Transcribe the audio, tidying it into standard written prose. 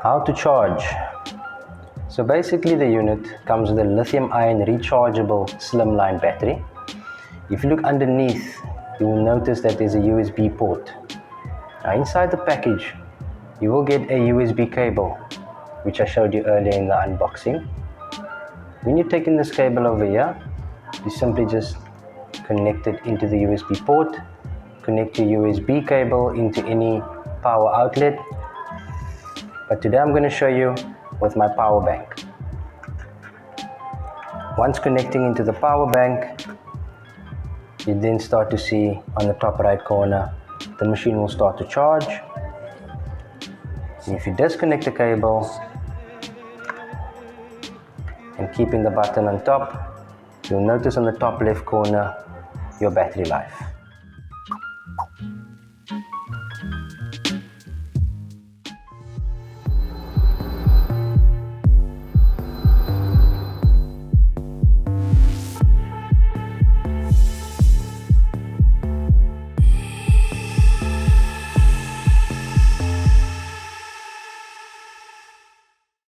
How to charge. So basically the unit comes with a lithium-ion rechargeable slimline battery. If you look underneath, you will notice that there's a USB port. Now inside the package, you will get a USB cable, which I showed you earlier in the unboxing. When you're taking this cable over here, you simply just connect it into the USB port, connect your USB cable into any power outlet. But today I'm going to show you with my power bank. Once connecting into the power bank, you then start to see on the top right corner, the machine will start to charge. And if you disconnect the cable and keeping the button on top, you'll notice on the top left corner your battery life.